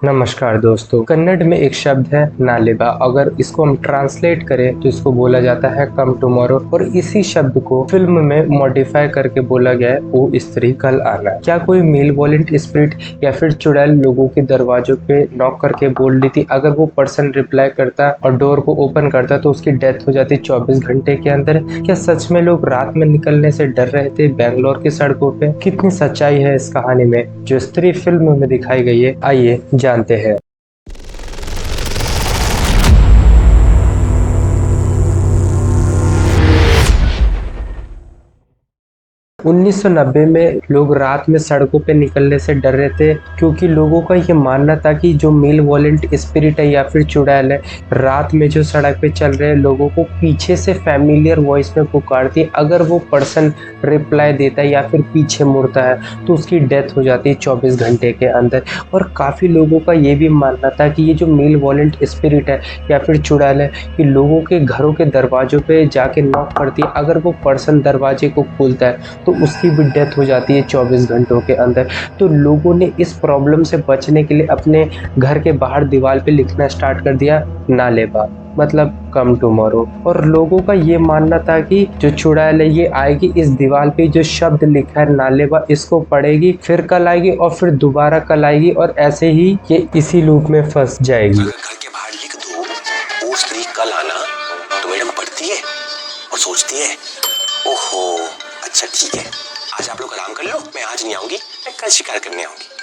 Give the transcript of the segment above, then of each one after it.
नमस्कार दोस्तों। कन्नड़ में एक शब्द है नालेबा। अगर इसको हम ट्रांसलेट करें तो इसको बोला जाता है कम टुमारो। और इसी शब्द को फिल्म में मॉडिफाई करके बोला गया है ओ स्त्री कल आना। क्या कोई मेलवोलेंट स्पिरिट या फिर चुड़ैल लोगों के दरवाजों पे नॉक करके बोल रही थी, अगर वो पर्सन रिप्लाई करता और डोर को ओपन करता तो उसकी डेथ हो जाती 24 घंटे के अंदर। क्या सच में लोग रात में निकलने से डर रहे थे बैंगलोर की सड़कों पे? कितनी सच्चाई है इस कहानी में जो स्त्री फिल्म में दिखाई गई है, आइए जानते हैं। 1990 में लोग रात में सड़कों पे निकलने से डर रहे थे क्योंकि लोगों का ये मानना था कि जो मेल वॉलेंट स्पिरिट है या फिर चुड़ैल है, रात में जो सड़क पे चल रहे लोगों को पीछे से फैमिलियर वॉइस में पुकारती है। अगर वो पर्सन रिप्लाई देता है या फिर पीछे मुड़ता है तो उसकी डेथ हो जाती है 24 घंटे के अंदर। और काफ़ी लोगों का ये भी मानना था कि ये जो मेल वॉलेंट स्पिरिट है या फिर चुड़ैल है, ये लोगों के घरों के दरवाजों पे जाके नॉक करती है। अगर वो पर्सन दरवाजे को खोलता है तो उसकी भी डेथ हो जाती है 24 घंटों के अंदर। तो लोगों ने इस प्रॉब्लम से बचने के लिए अपने घर के बाहर दीवार पे लिखना स्टार्ट कर दिया नालेबा, मतलब कम टुमारो। और लोगों का ये मानना था कि जो चुड़ैल है ये आएगी, इस दीवार पे जो शब्द लिखा है नालेबा इसको पढ़ेगी, फिर कल आएगी और फिर दोबारा कल आएगी और ऐसे ही ये इसी लूप में फंस जाएगी। अगर घर के बाहर लिख दो ओ स्त्री कल आना तो मैडम पढ़ती है और सोचती है ओहो अच्छा ठीक है, आज आप लोग आराम कर लो, मैं आज नहीं आऊंगी, मैं कल शिकार करने आऊंगी।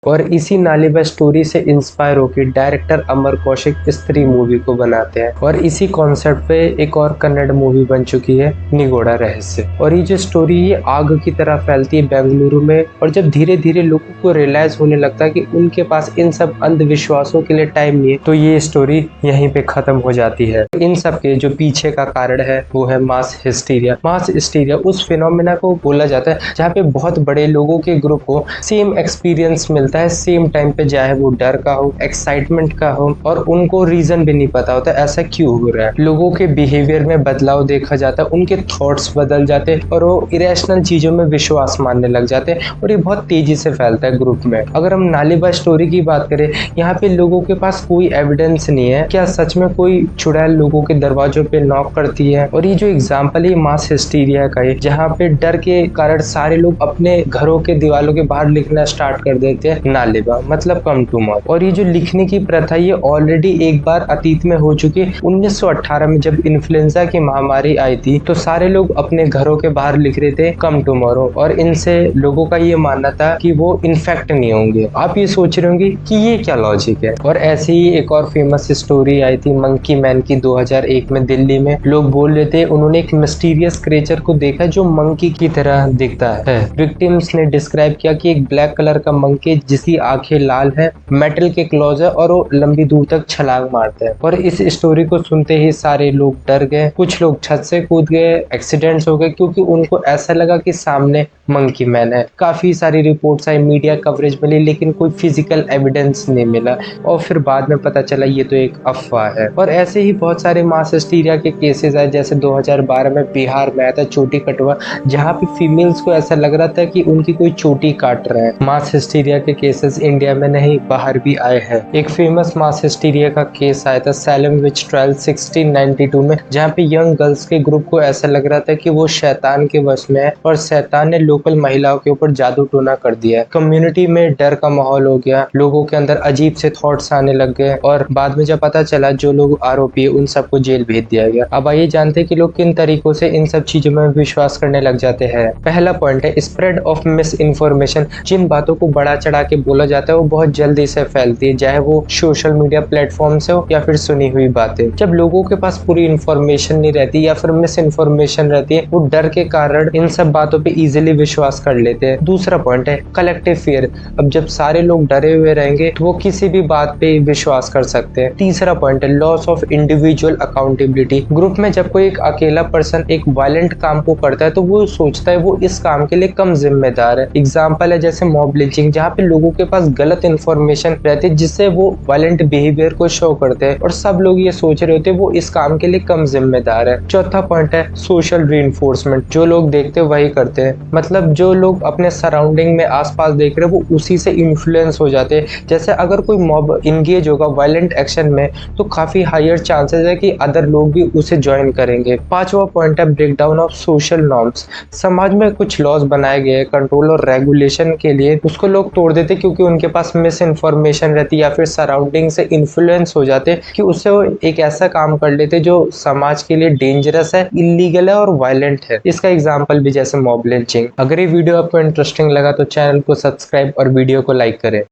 और इसी नालेबा स्टोरी से इंस्पायर होकर डायरेक्टर अमर कौशिक स्त्री मूवी को बनाते हैं। और इसी कॉन्सेप्ट पे एक और कन्नड़ मूवी बन चुकी है निगोड़ा रहस्य। और ये जो स्टोरी ये आग की तरह फैलती है बेंगलुरु में। और जब धीरे धीरे लोगों को रियलाइज होने लगता है कि उनके पास इन सब अंधविश्वासों के लिए टाइम नहीं है, तो ये स्टोरी यहीं पे खत्म हो जाती है। इन सब के जो पीछे का कारण है वो है मास हिस्टीरिया। मास हिस्टीरिया उस फिनोमेना को बोला जाता है जहाँ पे बहुत बड़े लोगों के ग्रुप को सेम एक्सपीरियंस मिलता है सेम टाइम पे, चाहे वो डर का हो, एक्साइटमेंट का हो, और उनको रीजन भी नहीं पता होता ऐसा क्यों हो रहा है। लोगों के बिहेवियर में बदलाव देखा जाता है, उनके थॉट्स बदल जाते हैं और वो इरेशनल चीजों में विश्वास मानने लग जाते हैं। और ये बहुत तेजी से फैलता है ग्रुप में। अगर हम नालेबा स्टोरी की बात करें, यहाँ पे लोगों के पास कोई एविडेंस नहीं है क्या सच में कोई चुड़ैल लोगों के दरवाजों पे नॉक करती है। और ये जो एग्जाम्पल है मास हिस्टीरिया का है, जहाँ पे डर के कारण सारे लोग अपने घरों के दीवारों के बाहर लिखना स्टार्ट कर देते हैं नालेबा, मतलब कम टुमारो। और ये जो लिखने की प्रथा ये ऑलरेडी एक बार अतीत में हो चुकी है। 1918 में जब इन्फ्लुएंजा की महामारी आई थी तो सारे लोग अपने घरों के बाहर लिख रहे थे कम टुमारो। और इनसे लोगों का ये मानना था कि वो इन्फेक्ट नहीं होंगे। आप ये सोच रहे होंगे कि ये क्या लॉजिक है। और ऐसे ही एक और फेमस स्टोरी आई थी मंकी मैन की 2001 में दिल्ली में। लोग बोल रहे थे उन्होंने एक मिस्टीरियस क्रिएचर को देखा जो मंकी की तरह दिखता है। विक्टिम्स ने डिस्क्राइब किया कि एक ब्लैक कलर का मंकी जिसकी आंखें लाल है, मेटल के क्लॉज है और वो लंबी दूर तक छलांग मारता है। और इस स्टोरी को सुनते ही सारे लोग डर गए, कुछ लोग छत से कूद गए, एक्सीडेंट्स हो गए क्योंकि उनको ऐसा लगा कि सामने मंकी मैन है। काफी सारी रिपोर्ट्स आई, मीडिया कवरेज मिली, लेकिन कोई फिजिकल एविडेंस नहीं मिला। और फिर बाद में पता चला ये तो एक अफवाह है। और ऐसे ही बहुत सारे मास हिस्टीरिया के केसेस आए, जैसे 2012 में बिहार में आया था चोटी कटवा, जहाँ पे फीमेल्स को ऐसा लग रहा था कि उनकी कोई चोटी काट रहा है। मास हिस्टीरिया के केसेस इंडिया में नहीं बाहर भी आए हैं। एक फेमस मास हिस्टीरिया का केस आया था सैलम विच ट्रायल 1692 में, जहाँ पे यंग गर्ल्स के ग्रुप को ऐसा लग रहा था कि वो शैतान के वश में है और शैतान ने लोकल महिलाओं के ऊपर जादू टोना कर दिया। कम्युनिटी में डर का माहौल हो गया, लोगों के अंदर अजीब से थॉट्स आने लग गए और बाद में जब पता चला जो लोग आरोपी है उन सबको जेल भेज दिया गया। अब आइए जानते हैं कि लोग किन तरीकों से इन सब चीजों में विश्वास करने लग जाते हैं। पहला पॉइंट है स्प्रेड ऑफ मिस इन्फॉर्मेशन। जिन बातों को बढ़ा चढ़ा के बोला जाता है वो बहुत जल्दी से फैलती है, चाहे वो सोशल मीडिया प्लेटफॉर्म से हो या फिर सुनी हुई बातें। जब लोगों के पास पूरी इन्फॉर्मेशन नहीं रहती या फिर मिस इन्फॉर्मेशन रहती है, वो डर के कारण इन सब बातों पे इजीली विश्वास कर लेते हैं। दूसरा पॉइंट है कलेक्टिव फियर। अब जब सारे लोग डरे हुए रहेंगे तो वो किसी भी बात पे विश्वास कर सकते हैं। तीसरा पॉइंट है loss of individual accountability. Group में जब कोई एक अकेला पर्सन एक वायलेंट काम को करता है तो वो सोचता है वो इस काम के लिए कम जिम्मेदार है। एग्जाम्पल है जैसे मॉब लिंचिंग, जहाँ पे लोगों लोगों के पास गलत इन्फॉर्मेशन रहती है जिससे वो वायलेंट बिहेवियर को शो करते हैं और सब लोग ये सोच रहे होते हैं वो इस काम के लिए कम जिम्मेदार है। चौथा पॉइंट है सोशल रीइंफोर्समेंट। जो लोग देखते हैं वही करते हैं, मतलब जो लोग अपने सराउंडिंग में आसपास देख रहे हैं वो उसी से इन्फ्लुएंस हो जाते हैं। जैसे अगर कोई मॉब इंगेज होगा वायलेंट एक्शन में तो काफी हायर चांसेस है कि अदर लोग भी उसे ज्वाइन करेंगे। पांचवा पॉइंट है ब्रेकडाउन ऑफ सोशल नॉर्म्स। समाज में कुछ लॉज बनाए गए कंट्रोल और रेगुलेशन के लिए, उसको लोग तोड़ देते क्योंकि उनके पास मिस इन्फॉर्मेशन रहती है या फिर सराउंडिंग से इन्फ्लुएंस हो जाते कि उससे वो एक ऐसा काम कर लेते जो समाज के लिए डेंजरस है, इलीगल है और वायलेंट है। इसका एग्जाम्पल भी जैसे मॉब लिंचिंग। अगर ये वीडियो आपको इंटरेस्टिंग लगा तो चैनल को सब्सक्राइब और वीडियो को लाइक करें।